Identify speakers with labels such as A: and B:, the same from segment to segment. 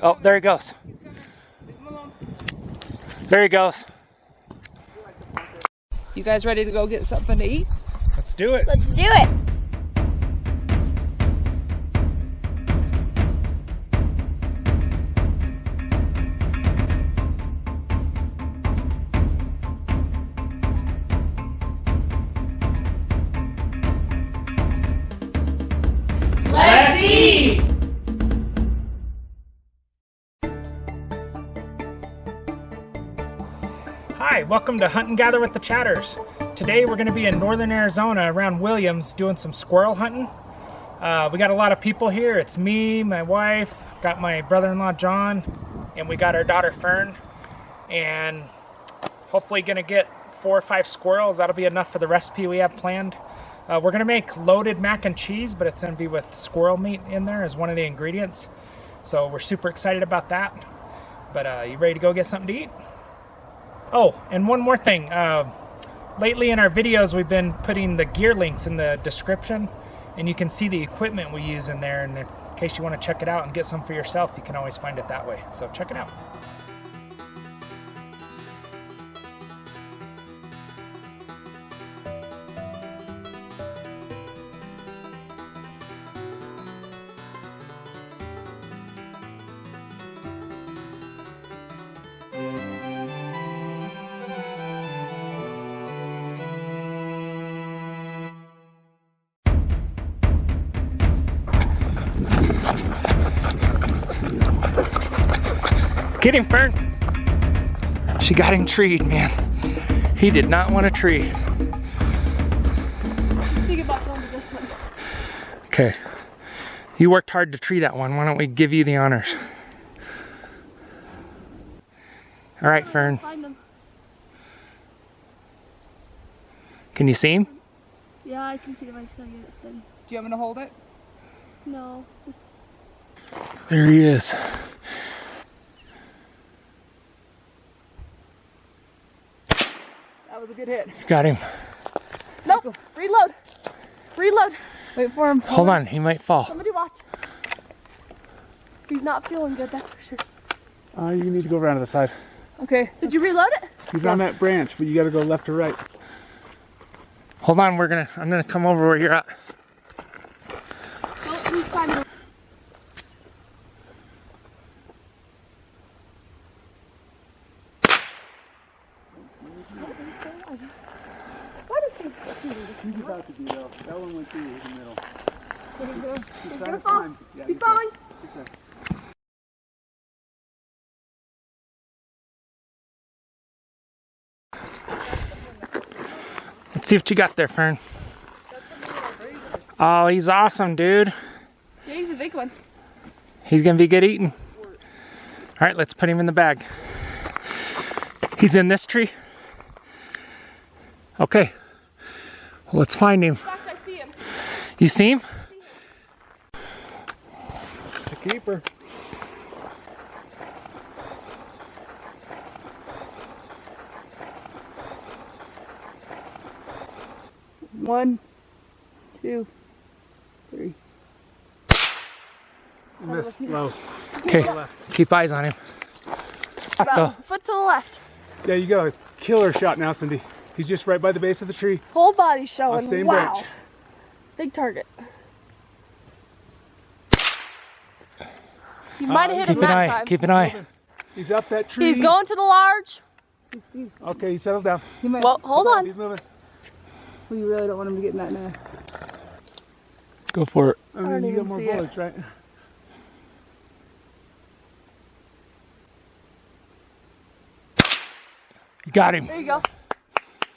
A: Oh, there he goes. There he goes.
B: You guys ready to go get something to eat?
A: Let's do it.
C: Let's do it.
B: Let's eat!
A: Hi, welcome to Hunt and Gather with the Chatters. Today we're going to be in northern Arizona around Williams doing some squirrel hunting. We got a lot of people here. It's me, my wife, got my brother-in-law John, and we got our daughter Fern. And hopefully going to get 4 or 5 squirrels. That'll be enough for the recipe we have planned. We're going to make loaded mac and cheese, but it's going to be with squirrel meat in there as one of the ingredients. So we're super excited about that. But you ready to go get something to eat? Oh, and one more thing. Lately in our videos, we've been putting the gear links in the description, and you can see the equipment we use in there. And in case you want to check it out and get some for yourself, you can always find it that way. So check it out. Get him, Fern. She got him treed, man. He did not want a tree.
C: Think about going to this one.
A: Okay. You worked hard to tree that one. Why don't we give you the honors? All right, Fern.
C: Find them.
A: Can you see him?
C: Yeah, I can see them. I just gotta get it steady.
B: Do you want me to hold it?
C: No, just.
A: There he is.
B: That was a good hit.
A: Got him.
C: Nope. Reload. Reload.
B: Wait for him.
A: Hold on, he might fall.
C: Somebody watch. He's not feeling good, that's for sure.
D: You need to go around to the side.
B: Okay.
C: Did you reload it?
D: He's on that branch, but you got to go left or right.
A: Hold on, I'm gonna come over where you're at.
C: Go whose side of the
D: He's about to be though. That one went through in the middle.
C: He's gonna fall. He's falling.
A: Let's see what you got there, Fern. Oh, he's awesome, dude.
C: Yeah, he's a big one.
A: He's gonna be good eating. All right, let's put him in the bag. He's in this tree. Okay. Well, let's find him.
C: In fact, I see him.
A: You see him?
D: It's a keeper.
B: One, 2, 3.
D: Missed low.
A: Okay, keep eyes on him. Go.
C: About foot to the left.
D: Yeah, you got a killer shot now, Cindy. He's just right by the base of the tree.
C: Whole body showing.
D: Same
C: wow.
D: branch.
C: Big target. You might have hit him
A: Keep an
C: that
A: eye,
C: time.
A: keep an eye.
D: He's up that tree.
C: He's going to the large.
D: Okay, he settled down.
B: He might.
C: Well, hold on.
D: He's moving.
B: Well, you really don't want him to get in that net.
A: Go for it.
D: I mean,
C: don't
D: you
C: even
D: got more
C: see it.
D: bullets, right?
A: You got him.
C: There you go.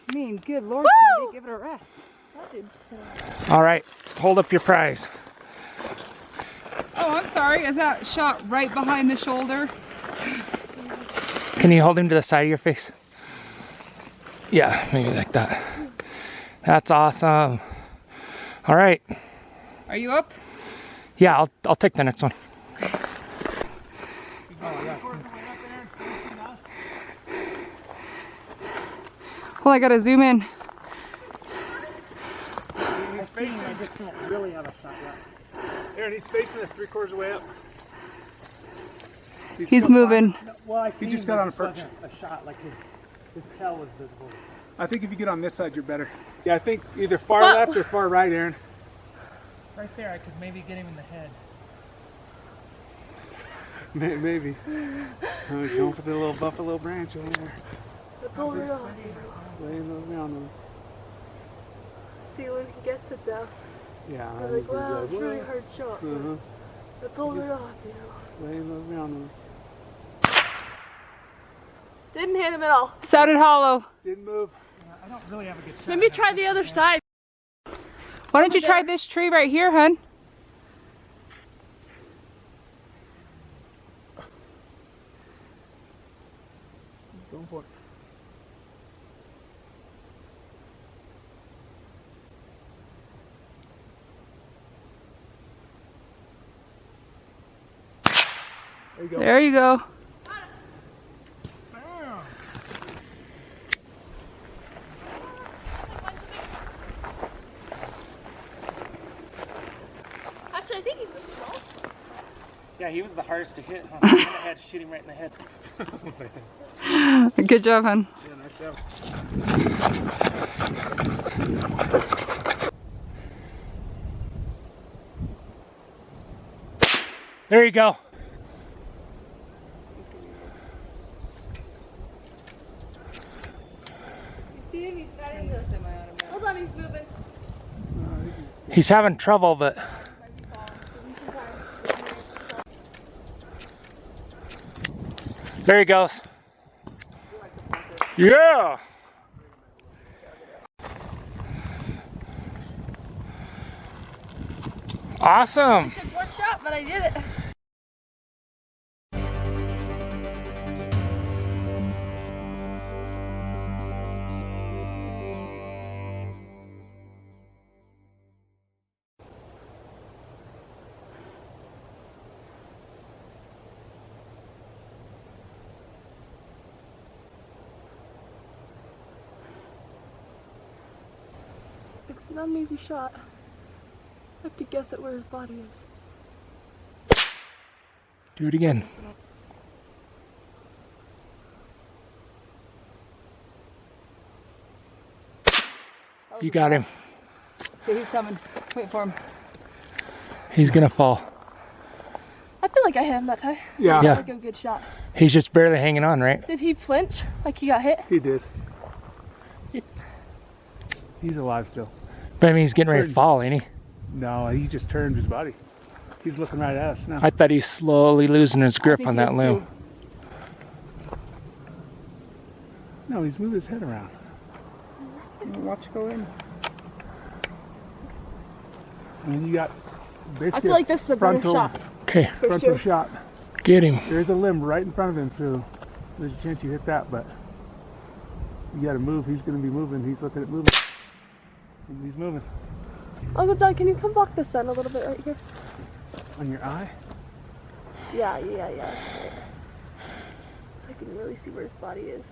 B: I mean, good Lord, Cindy, give it a rest.
A: All right, hold up your prize.
B: Oh, I'm sorry. Is that shot right behind the shoulder?
A: Can you hold him to the side of your face? Yeah, maybe like that. That's awesome. All right.
B: Are you up?
A: Yeah, I'll take the next one.
B: Well, I gotta zoom in.
D: He's facing, I just can't really have a shot yet. Aaron, he's facing us 3/4 of the way up.
B: He's
D: still
B: moving.
D: flying. Well, he just got on a perch.
A: A shot, like his tail was visible.
D: I think if you get on this side, you're better. Yeah, I think either far
C: What?
D: left or far right, Aaron.
A: Right there, I could maybe get him in the head.
D: Maybe. Going for the little buffalo branch over there.
C: I pulled it off.
D: Laying those down.
C: See when he gets it though.
D: Yeah.
C: I'm like, wow, it's a really hard shot.
D: Uh-huh.
C: I pulled it off, you know.
D: Laying those down.
C: Didn't hit him at all.
B: Sounded hollow.
D: Didn't move.
A: I don't really have a good shot.
C: Maybe try the other side.
B: Why don't you try this tree right here, hun?
D: Going for it. There you go.
B: There you go.
C: Actually, I think he's the smallest.
A: Yeah, he was the hardest to hit, huh? I had to shoot him right in the head.
B: Good job, hun.
D: Yeah, nice job.
A: There you go.
C: See him? He's got in the. Hold on, he's moving.
A: He's having trouble, but there he goes. Yeah. Awesome.
C: Took one shot, but I did it. It's not an easy shot. I have to guess at where his body is.
A: Do it again. You got him.
B: Okay, he's coming. Wait for him.
A: He's gonna fall.
C: I feel like I hit him that time.
D: Yeah,
A: Yeah.
C: Like a good shot.
A: He's just barely hanging on, right?
C: Did he flinch? Like he got hit?
D: he did. He's alive still.
A: But I mean, he's getting ready to fall, ain't he?
D: No, he just turned his body. He's looking right at us now.
A: I thought he's slowly losing his grip
B: think
A: on
B: he
A: that
B: is,
A: limb.
B: too.
D: No, he's moved his head around. Watch go in. And you got basically
C: I feel like this is a better
D: frontal,
C: shot.
A: Okay,
C: For
D: frontal
C: sure.
D: shot.
A: get him.
D: There's a limb right in front of him, so there's a chance you hit that, but you gotta move. He's gonna be moving. He's looking at moving. He's moving.
C: Uncle John, can you come block the sun a little bit right here?
D: On your eye?
C: Yeah. That's right. So I can really see where his body is.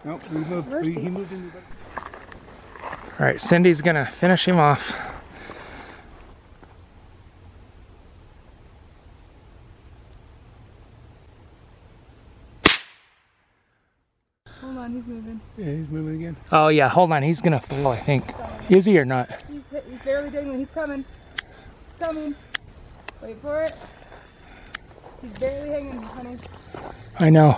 D: Nope, he moved.
C: Mercy.
D: He moved in.
A: All right, Cindy's gonna finish him off.
B: Hold on, he's moving.
D: Yeah, he's moving again.
A: Oh yeah, hold on, he's gonna fall, I think. Is he or not?
B: He's barely dangling. He's coming. He's coming. Wait for it. He's barely hanging, honey.
A: I know.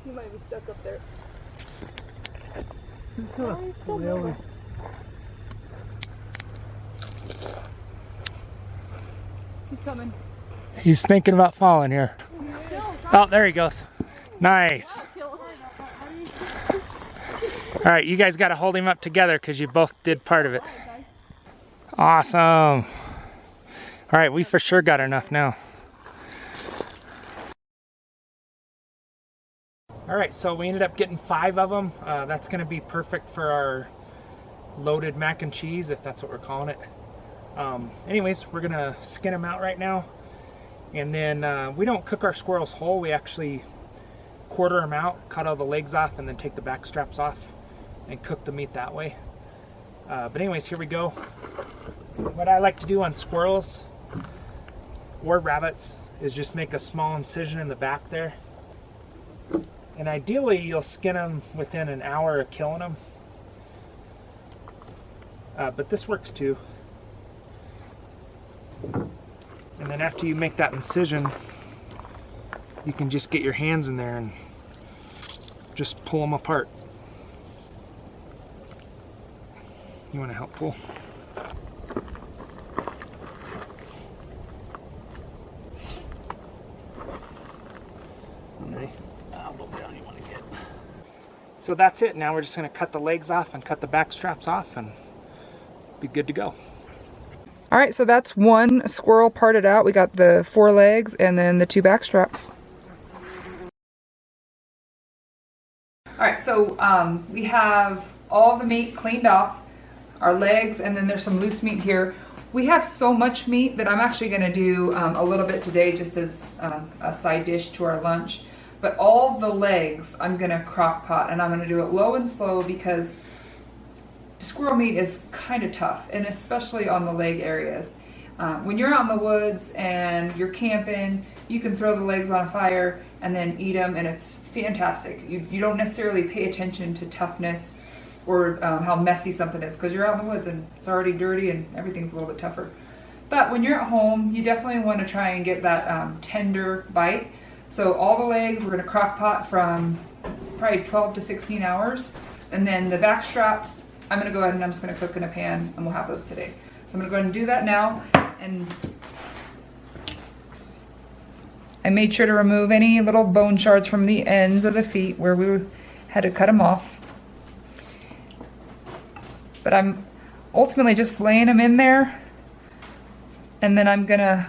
B: He might be stuck up there. He's coming.
A: He's thinking about falling here. Oh, there he goes. Nice. All right, you guys got to hold him up together because you both did part of it. Awesome. All right, we for sure got enough now. All right, so we ended up getting 5 of them. That's going to be perfect for our loaded mac and cheese, if that's what we're calling it. Anyways, we're going to skin them out right now. And then we don't cook our squirrels whole. We actually quarter them out, cut all the legs off, and then take the back straps off. and cook the meat that way. But anyways, here we go. What I like to do on squirrels or rabbits is just make a small incision in the back there. And ideally, you'll skin them within an hour of killing them. But this works too. And then after you make that incision, you can just get your hands in there and just pull them apart. You want to help pull? Okay. I'll go down, you want to get. So that's it. Now we're just going to cut the legs off and cut the back straps off and be good to go.
B: All right, so that's one squirrel parted out. We got the 4 legs and then the 2 back straps. All right, so we have all the meat cleaned off, our legs, and then there's some loose meat here. We have so much meat that I'm actually gonna do a little bit today just as a side dish to our lunch. But all the legs I'm gonna crock pot, and I'm gonna do it low and slow because squirrel meat is kind of tough, and especially on the leg areas. When you're out in the woods and you're camping, you can throw the legs on fire and then eat them, and it's fantastic. You don't necessarily pay attention to toughness or how messy something is because you're out in the woods and it's already dirty and everything's a little bit tougher. But when you're at home, you definitely want to try and get that tender bite. So all the legs we're going to crock pot from probably 12 to 16 hours. And then the back straps, I'm going to go ahead and I'm just going to cook in a pan, and we'll have those today. So I'm going to go ahead and do that now. And I made sure to remove any little bone shards from the ends of the feet where we had to cut them off. But I'm ultimately just laying them in there, and then I'm going to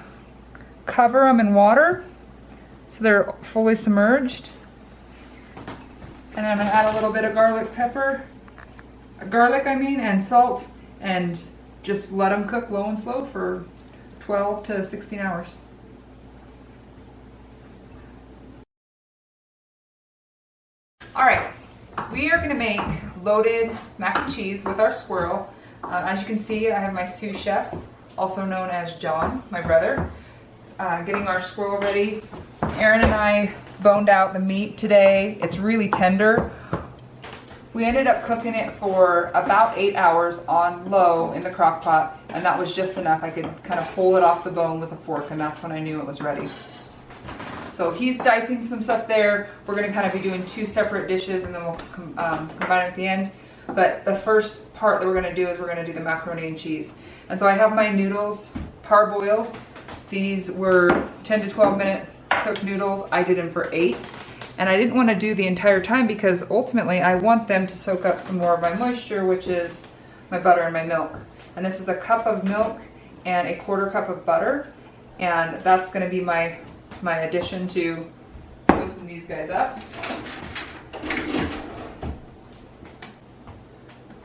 B: cover them in water so they're fully submerged. And then I'm going to add a little bit of garlic and salt, and just let them cook low and slow for 12 to 16 hours. All right, we are gonna make loaded mac and cheese with our squirrel. As you can see, I have my sous chef, also known as John, my brother, getting our squirrel ready. Aaron and I boned out the meat today. It's really tender. We ended up cooking it for about 8 hours on low in the crock pot, and that was just enough. I could kind of pull it off the bone with a fork, and that's when I knew it was ready. So he's dicing some stuff there. We're gonna kind of be doing 2 separate dishes, and then we'll combine it at the end. But the first part that we're gonna do is we're gonna do the macaroni and cheese. And so I have my noodles parboiled. These were 10 to 12 minute cooked noodles. I did them for 8. And I didn't want to do the entire time because ultimately I want them to soak up some more of my moisture, which is my butter and my milk. And this is a cup of milk and a 1/4 cup of butter. And that's going to be my addition to loosen these guys up.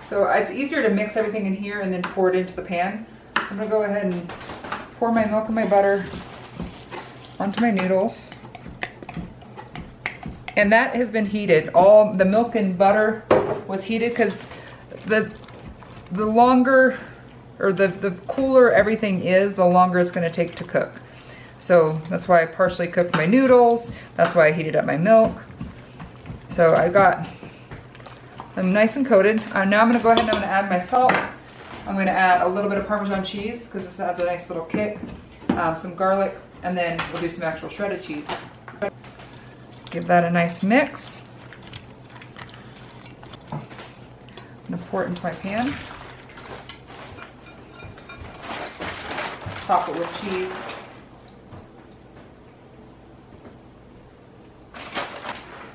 B: So it's easier to mix everything in here and then pour it into the pan. I'm going to go ahead and pour my milk and my butter onto my noodles. And that has been heated. All the milk and butter was heated because the longer or the cooler everything is, the longer it's going to take to cook. So that's why I partially cooked my noodles. That's why I heated up my milk. So I got them nice and coated. Now I'm going to go ahead and I'm going to add my salt. I'm going to add a little bit of Parmesan cheese because this adds a nice little kick. Some garlic, and then we'll do some actual shredded cheese. Give that a nice mix. I'm going to pour it into my pan. Top it with cheese.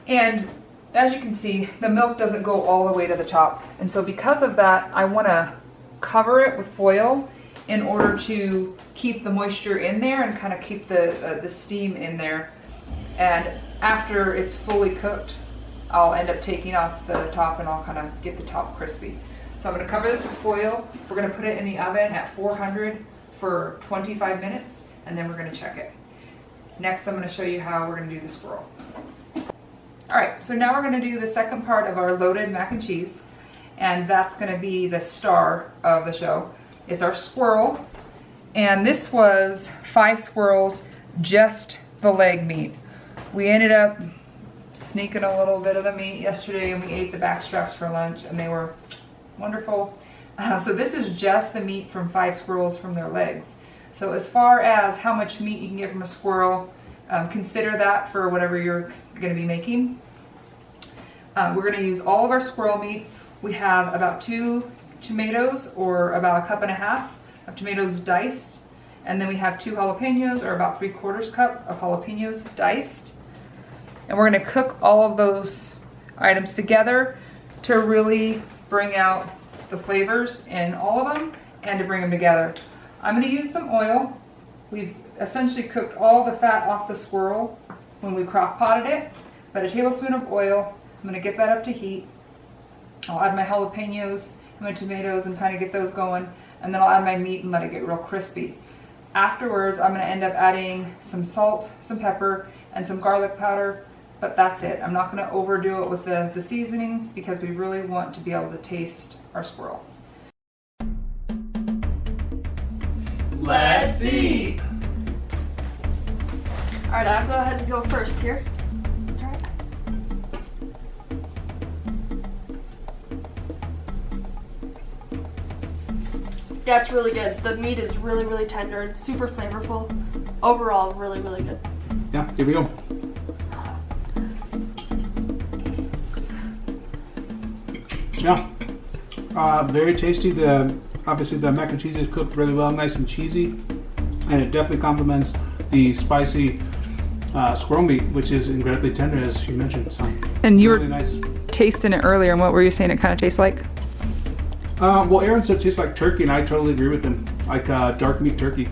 B: And as you can see, the milk doesn't go all the way to the top. And so because of that, I want to cover it with foil in order to keep the moisture in there and kind of keep the steam in there. And after it's fully cooked, I'll end up taking off the top and I'll kind of get the top crispy. So I'm going to cover this with foil. We're going to put it in the oven at 400 for 25 minutes, and then we're going to check it. Next, I'm going to show you how we're going to do the squirrel. All right, so now we're going to do the second part of our loaded mac and cheese. and that's going to be the star of the show. It's our squirrel, and this was 5 squirrels, just the leg meat. We ended up sneaking a little bit of the meat yesterday, and we ate the back straps for lunch, and they were wonderful. So this is just the meat from 5 squirrels from their legs. So as far as how much meat you can get from a squirrel, consider that for whatever you're going to be making. We're going to use all of our squirrel meat. We have about 2 tomatoes, or about 1.5 cups of tomatoes diced. And then we have 2 jalapenos, or about 3/4 cup of jalapenos diced. And we're going to cook all of those items together to really bring out the flavors in all of them and to bring them together. I'm going to use some oil. We've essentially cooked all the fat off the squirrel when we crock potted it, but a tablespoon of oil. I'm going to get that up to heat. I'll add my jalapenos and my tomatoes and kind of get those going, and then I'll add my meat and let it get real crispy. Afterwards, I'm going to end up adding some salt, some pepper, and some garlic powder, but that's it. I'm not going to overdo it with the seasonings because we really want to be able to taste our squirrel.
C: Let's eat! Alright, I'll go ahead and go first here. Try it. Yeah, it's really good. The meat is really, really tender. It's super flavorful. Overall, really, really good.
D: Yeah, here we go. Yeah, very tasty. Obviously the mac and cheese is cooked really well, nice and cheesy, and it definitely complements the spicy squirrel meat, which is incredibly tender, as you mentioned. So,
B: And you
D: really
B: were
D: nice.
B: tasting it earlier, and what were you saying it kind of tastes like?
D: Well, Aaron said it tastes like turkey, and I totally agree with him. Like dark meat turkey.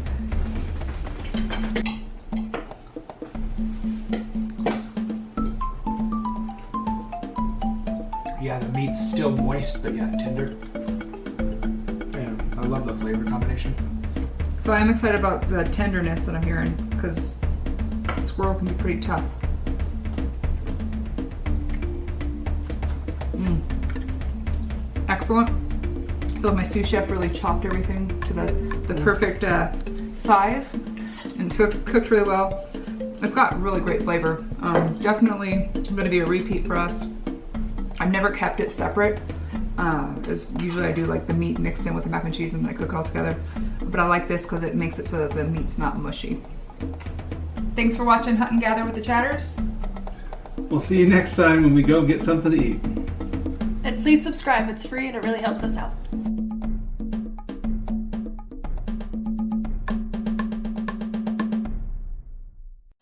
A: Yeah, the meat's still moist, but yet tender. And I love the flavor combination.
B: So I'm excited about the tenderness that I'm hearing, because squirrel can be pretty tough. Excellent. I feel like my sous chef really chopped everything to the perfect size and cooked really well. It's got really great flavor. Definitely going to be a repeat for us. I've never kept it separate, as usually I do like the meat mixed in with the mac and cheese and then I cook it all together. But I like this because it makes it so that the meat's not mushy. Thanks for watching Hunt and Gather with the Chatters.
D: We'll see you next time when we go get something to eat.
C: And please subscribe. It's free and it really helps us out.